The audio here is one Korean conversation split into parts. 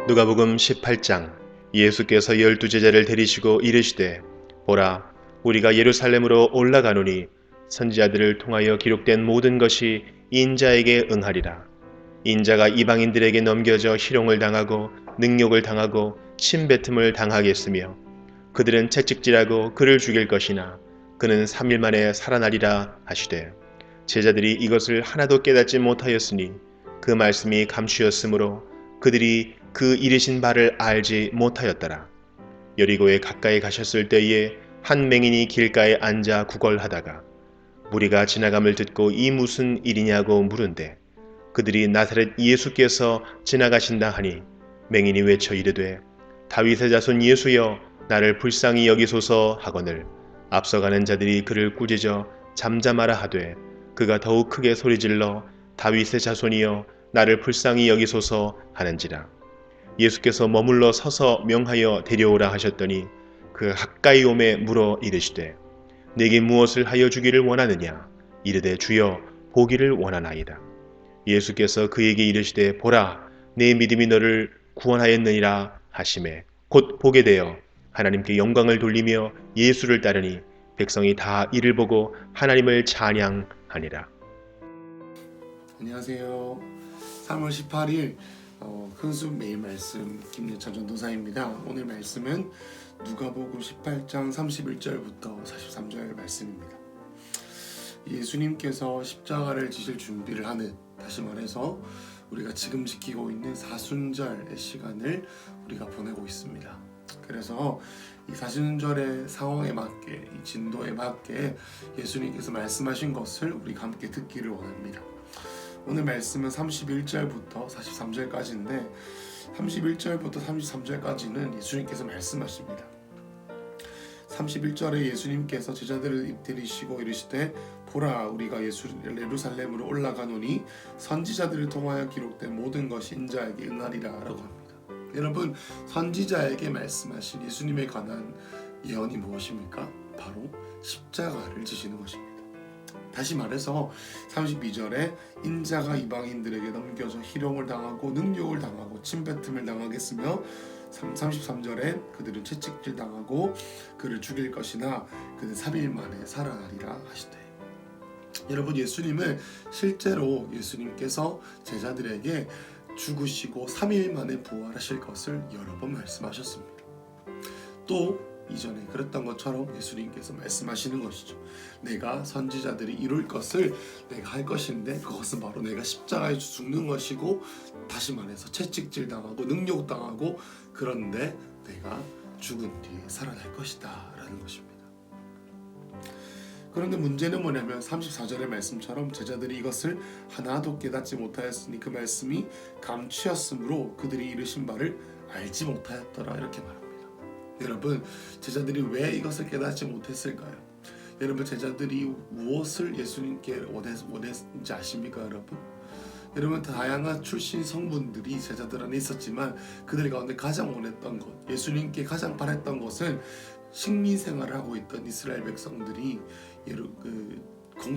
누가복음 18장. 예수께서 12제자를 데리시고 이르시되 보라 우리가 예루살렘으로 올라가노니 선지자들을 통하여 기록된 모든 것이 인자에게 응하리라. 인자가 이방인들에게 넘겨져 희롱을 당하고 능욕을 당하고 침뱉음을 당하겠으며 그들은 채찍질하고 그를 죽일 것이나 그는 3일 만에 살아나리라 하시되 제자들이 이것을 하나도 깨닫지 못하였으니 그 말씀이 감추였으므로 그들이 그 이르신 바를 알지 못하였더라. 여리고에 가까이 가셨을 때에 한 맹인이 길가에 앉아 구걸하다가 무리가 지나감을 듣고 이 무슨 일이냐고 물은데 그들이 나사렛 예수께서 지나가신다 하니 맹인이 외쳐 이르되 다윗의 자손 예수여 나를 불쌍히 여기소서 하거늘 앞서가는 자들이 그를 꾸짖어 잠잠하라 하되 그가 더욱 크게 소리질러 다윗의 자손이여 나를 불쌍히 여기소서 하는지라. 예수께서 머물러 서서 명하여 데려오라 하셨더니 그 가까이 오매 물어 이르시되 내게 무엇을 하여 주기를 원하느냐. 이르되 주여 보기를 원하나이다. 예수께서 그에게 이르시되 보라 내 믿음이 너를 구원하였느니라 하시매 곧 보게 되어 하나님께 영광을 돌리며 예수를 따르니 백성이 다 이를 보고 하나님을 찬양하니라. 안녕하세요. 3월 18일 큰숲 매일 말씀 김예찬 전도사입니다. 오늘 말씀은 누가복음 18장 31절부터 43절 말씀입니다. 예수님께서 십자가를 지실 준비를 하는, 다시 말해서 우리가 지금 지키고 있는 사순절의 시간을 우리가 보내고 있습니다. 그래서 이 사순절의 상황에 맞게, 이 진도에 맞게 예수님께서 말씀하신 것을 우리가 함께 듣기를 원합니다. 오늘 말씀은 31절부터 43절까지인데 31절부터 33절까지는 예수님께서 말씀하십니다. 31절에 예수님께서 제자들을 데리시고 이르시되 보라 우리가 예루살렘으로 올라가노니 선지자들을 통하여 기록된 모든 것이 인자에게 응하리라 라고 합니다. 여러분, 선지자에게 말씀하신 예수님에 관한 예언이 무엇입니까? 바로 십자가를 지시는 것입니다. 다시 말해서 32절에 인자가 이방인들에게 넘겨져 희롱을 당하고 능욕을 당하고 침뱉음을 당하겠으며 33절에 그들은 채찍질 당하고 그를 죽일 것이나 그는 3일 만에 살아나리라 하시되, 여러분, 예수님은 실제로 예수님께서 제자들에게 죽으시고 3일 만에 부활하실 것을 여러 번 말씀하셨습니다. 또 이전에 그랬던 것처럼 예수님께서 말씀하시는 것이죠. 내가 선지자들이 이룰 것을 내가 할 것인데 그것은 바로 내가 십자가에 죽는 것이고, 다시 말해서 채찍질 당하고 능욕 당하고, 그런데 내가 죽은 뒤에 살아날 것이다 라는 것입니다. 그런데 문제는 뭐냐면 34절의 말씀처럼 제자들이 이것을 하나도 깨닫지 못하였으니 그 말씀이 감추었으므로 그들이 이르신 바를 알지 못하였더라 이렇게 말합니다. 여러분, 제자들이 왜 이것을 깨닫지 못했을까요? 여러분, 제자들이 무엇을 예수님께 원했는지 아십니까? 여러분, 다양한 출신 성분들이 제자들 안에 있었지만 그들 가운데 가장 원했던 것, 예수님께 가장 바랬던 것은 식민 생활을 하고 있던 이스라엘 백성들이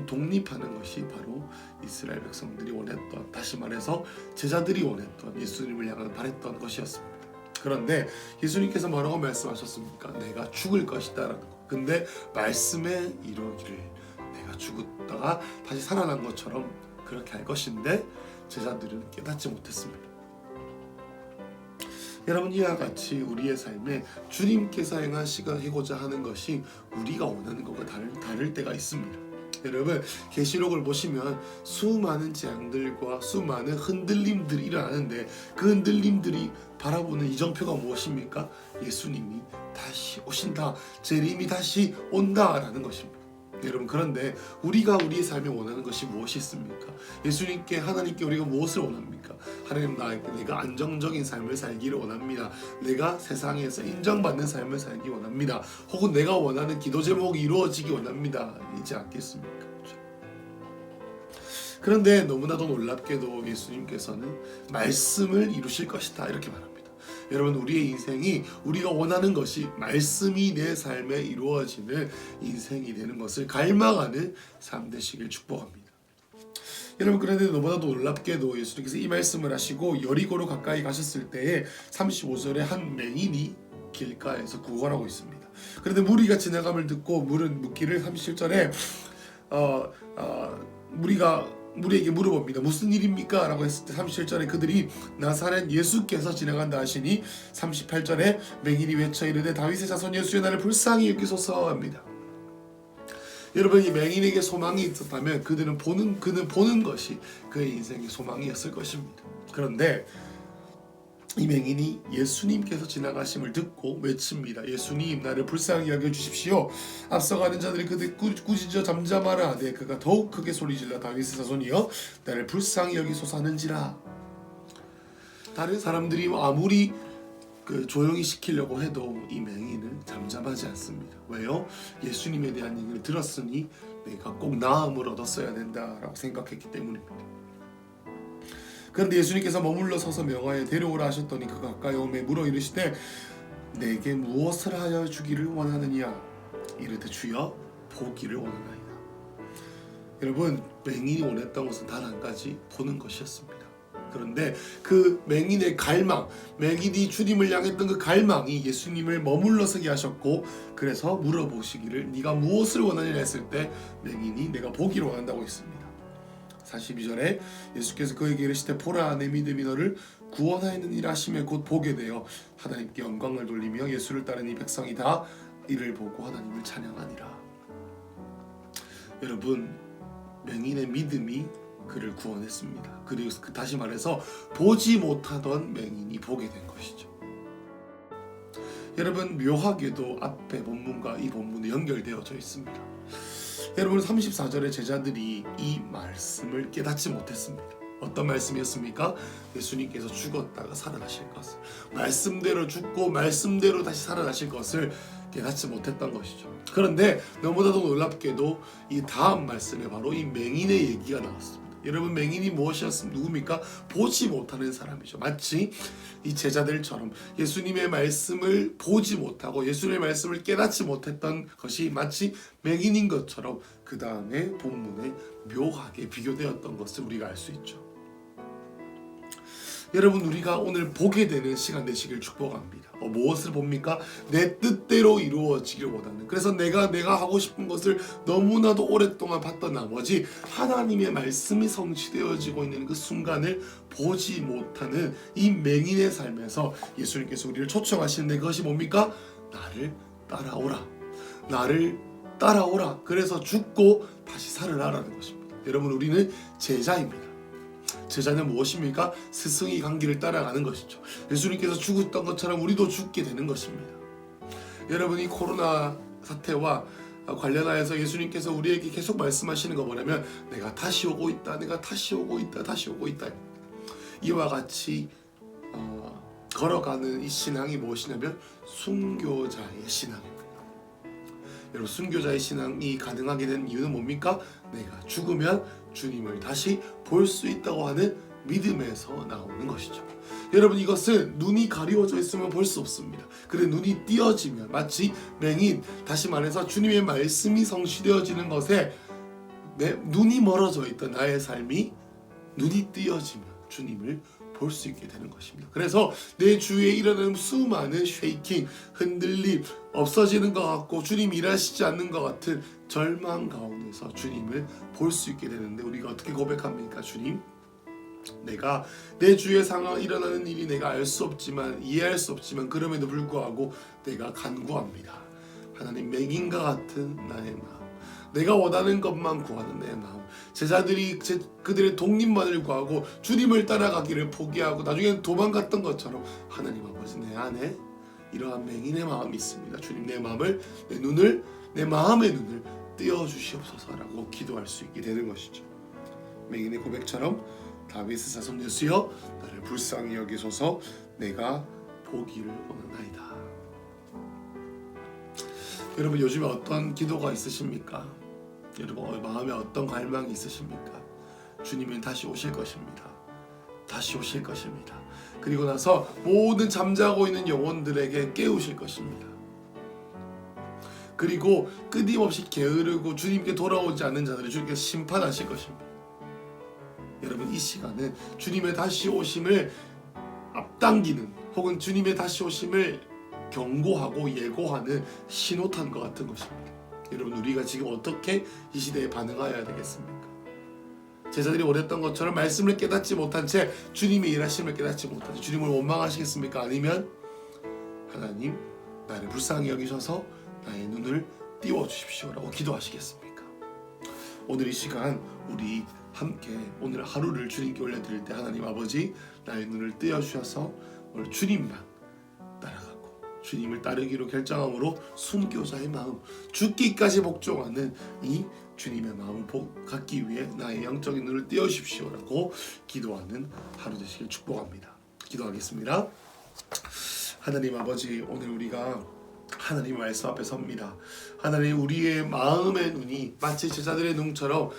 독립하는 것이 바로 이스라엘 백성들이 원했던, 다시 말해서 제자들이 원했던, 예수님을 향한 바랬던 것이었습니다. 그런데 예수님께서 뭐라고 말씀하셨습니까? 내가 죽을 것이다 라는 거. 근데 말씀에 이루기를 내가 죽었다가 다시 살아난 것처럼 그렇게 할 것인데 제자들은 깨닫지 못했습니다. 여러분, 이와 같이 우리의 삶에 주님께서 행하시고자 하는 것이 우리가 원하는 것과 다를 때가 있습니다. 여러분, 계시록을 보시면 수많은 재앙들과 수많은 흔들림들이 일어나는데 그 흔들림들이 바라보는 이정표가 무엇입니까? 예수님이 다시 오신다, 재림이 다시 온다라는 것입니다. 여러분, 그런데 우리가 우리의 삶에 원하는 것이 무엇이 있습니까? 예수님께, 하나님께 우리가 무엇을 원합니까? 하나님, 내가 안정적인 삶을 살기를 원합니다. 내가 세상에서 인정받는 삶을 살기 원합니다. 혹은 내가 원하는 기도 제목이 이루어지기 원합니다. 이지 않겠습니까? 그런데 너무나도 놀랍게도 예수님께서는 말씀을 이루실 것이다 이렇게 말합니다. 여러분, 우리의 인생이 우리가 원하는 것이 말씀이 내 삶에 이루어지는 인생이 되는 것을 갈망하는 삶 되시길 축복합니다. 여러분, 그런데 너무나도 놀랍게도 예수님께서 이 말씀을 하시고 여리고로 가까이 가셨을 때에 35절에 한 맹인이 길가에서 구걸하고 있습니다. 그런데 무리가 지나감을 듣고 묻기를 37절에 무리에게 물어봅니다. 무슨 일입니까? 라고 했을 때 37절에 그들이 나사렛 예수께서 지나간다 하시니 38절에 맹인이 외쳐 이르되 다윗의 자손 예수여 나를 불쌍히 여기소서 합니다. 여러분, 이 맹인에게 소망이 있었다면 그는 보는 것이 그의 인생의 소망이었을 것입니다. 그런데 이 맹인이 예수님께서 지나가심을 듣고 외칩니다. 예수님, 나를 불쌍히 여겨주십시오. 앞서가는 자들이 그들 꾸짖어 잠잠하라 하되 그가 더욱 크게 소리질러 다윗의 자손이여 나를 불쌍히 여기소서 하는지라. 다른 사람들이 아무리 조용히 시키려고 해도 이 맹인은 잠잠하지 않습니다. 왜요? 예수님에 대한 얘기를 들었으니 내가 꼭 나음을 얻었어야 된다라고 생각했기 때문입니다. 그런데 예수님께서 머물러 서서 명하여 데려오라 하셨더니 그가 가까이 오매 물어 이르시되 내게 무엇을 하여 주기를 원하느냐? 이르되 주여 보기를 원하나이다. 여러분, 맹인이 원했던 것은 단 한 가지, 보는 것이었습니다. 그런데 그 맹인의 갈망, 맹인이 주님을 향했던 그 갈망이 예수님을 머물러 서게 하셨고, 그래서 물어보시기를 네가 무엇을 원하느냐 했을 때 맹인이 내가 보기를 원한다고 했습니다. 42절에 예수께서 그에게 이르시되 보라 내 믿음이 너를 구원하였느니라 하시며 곧 보게 되어 하나님께 영광을 돌리며 예수를 따르는 이 백성이 다 이를 보고 하나님을 찬양하니라. 여러분, 맹인의 믿음이 그를 구원했습니다. 그리고 다시 말해서 보지 못하던 맹인이 보게 된 것이죠. 여러분, 묘하게도 앞에 본문과 이 본문이 연결되어져 있습니다. 여러분, 34절에 제자들이 이 말씀을 깨닫지 못했습니다. 어떤 말씀이었습니까? 예수님께서 죽었다가 살아나실 것을, 말씀대로 죽고 말씀대로 다시 살아나실 것을 깨닫지 못했던 것이죠. 그런데 너무나도 놀랍게도 이 다음 말씀에 바로 이 맹인의 얘기가 나왔습니다. 여러분, 맹인이 무엇이었습니까? 누굽니까? 보지 못하는 사람이죠. 마치 이 제자들처럼 예수님의 말씀을 보지 못하고 예수님의 말씀을 깨닫지 못했던 것이 마치 맹인인 것처럼 그 다음에 본문에 묘하게 비교되었던 것을 우리가 알 수 있죠. 여러분, 우리가 오늘 보게 되는 시간 되시길 축복합니다. 무엇을 봅니까? 내 뜻대로 이루어지길 원하는, 그래서 내가 하고 싶은 것을 너무나도 오랫동안 봤던 나머지 하나님의 말씀이 성취되어지고 있는 그 순간을 보지 못하는 이 맹인의 삶에서 예수님께서 우리를 초청하시는데 그것이 뭡니까? 나를 따라오라. 나를 따라오라. 그래서 죽고 다시 살으라라는 것입니다. 여러분, 우리는 제자입니다. 제자는 무엇입니까? 스승이 간 길을 따라가는 것이죠. 예수님께서 죽었던 것처럼 우리도 죽게 되는 것입니다. 여러분, 이 코로나 사태와 관련하여서 예수님께서 우리에게 계속 말씀하시는 거 뭐냐면 내가 다시 오고 있다, 내가 다시 오고 있다, 다시 오고 있다. 이와 같이 걸어가는 이 신앙이 무엇이냐면 순교자의 신앙입니다. 여러분, 순교자의 신앙이 가능하게 된 이유는 뭡니까? 내가 죽으면 주님을 다시 볼 수 있다고 하는 믿음에서 나오는 것이죠. 여러분, 이것은 눈이 가리워져 있으면 볼 수 없습니다. 그래, 눈이 띄어지면 마치 맹인, 다시 말해서 주님의 말씀이 성취되어지는 것에 눈이 멀어져 있던 나의 삶이 눈이 띄어지면 주님을 볼 수 있게 되는 것입니다. 그래서 내 주위에 일어나는 수많은 쉐이킹, 흔들림, 없어지는 것 같고 주님 일하시지 않는 것 같은 절망 가운데서 주님을 볼 수 있게 되는데 우리가 어떻게 고백합니까? 주님, 내가 내 주위에 일어나는 일이 내가 알 수 없지만, 이해할 수 없지만 그럼에도 불구하고 내가 간구합니다. 하나님, 맹인과 같은 나의 마음, 내가 원하는 것만 구하는 내 마음, 제자들이 그들의 독립만을 구하고 주님을 따라가기를 포기하고 나중에는 도망갔던 것처럼 하나님 아버지, 내 안에 이러한 맹인의 마음이 있습니다. 주님, 내 마음을, 내 마음의 눈을 띄어주시옵소서라고 기도할 수 있게 되는 것이죠. 맹인의 고백처럼 다윗의 자손 예수여 나를 불쌍히 여기소서, 내가 보기를 원하나이다. 여러분, 요즘에 어떤 기도가 있으십니까? 여러분, 마음에 어떤 갈망이 있으십니까? 주님은 다시 오실 것입니다. 다시 오실 것입니다. 그리고 나서 모든 잠자고 있는 영혼들에게 깨우실 것입니다. 그리고 끊임없이 게으르고 주님께 돌아오지 않는 자들을 주님께서 심판하실 것입니다. 여러분 이 시간은 주님의 다시 오심을 앞당기는 혹은 주님의 다시 오심을 경고하고 예고하는 신호탄과 같은 것입니다. 여러분 우리가 지금 어떻게 이 시대에 반응하여야 되겠습니까? 제자들이 원했던 것처럼 말씀을 깨닫지 못한 채 주님의 일하심을 깨닫지 못한 채 주님을 원망하시겠습니까? 아니면 하나님 나를 불쌍히 여기셔서 나의 눈을 띄워주십시오라고 기도하시겠습니까? 오늘 이 시간 우리 함께 오늘 하루를 주님께 올려드릴 때 하나님 아버지 나의 눈을 띄워주셔서 오늘 주님만 따라가고 주님을 따르기로 결정함으로 순교자의 마음 죽기까지 복종하는 이 주님의 마음을 갖기 위해 나의 영적인 눈을 띄워주십시오라고 기도하는 하루 되시길 축복합니다. 기도하겠습니다. 하나님 아버지 오늘 우리가 하나님 말씀 앞에 섭니다. 하나님 우리의 마음의 눈이 마치 제자들의 눈처럼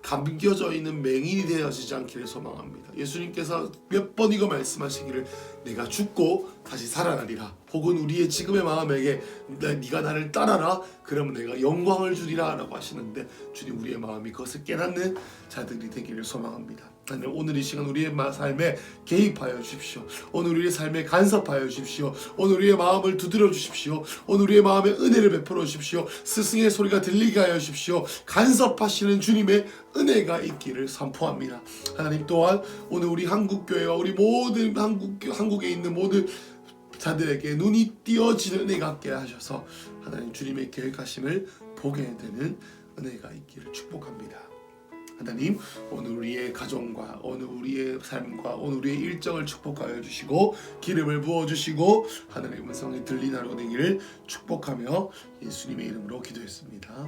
감겨져 있는 맹인이 되어지지 않기를 소망합니다. 예수님께서 몇 번 이거 말씀하시기를 내가 죽고 다시 살아나리라 혹은 우리의 지금의 마음에게 네가 나를 따라라 그러면 내가 영광을 주리라 라고 하시는데 주님 우리의 마음이 그것을 깨닫는 자들이 되기를 소망합니다. 하나님 오늘 이 시간 우리의 삶에 개입하여 주십시오. 오늘 우리의 삶에 간섭하여 주십시오. 오늘 우리의 마음을 두드려 주십시오. 오늘 우리의 마음에 은혜를 베풀어 주십시오. 스승의 소리가 들리게 하여 주십시오. 간섭하시는 주님의 은혜가 있기를 선포합니다. 하나님 또한 오늘 우리 한국교회와 우리 모든 한국에 있는 모든 자들에게 눈이 띄어지는 은혜가 있게 하셔서 하나님 주님의 계획하심을 보게 되는 은혜가 있기를 축복합니다. 하나님 오늘 우리의 가정과 오늘 우리의 삶과 오늘 우리의 일정을 축복하여 주시고 기름을 부어주시고 하나님의 음성이 들리는 하루가 되기를 축복하며 예수님의 이름으로 기도했습니다.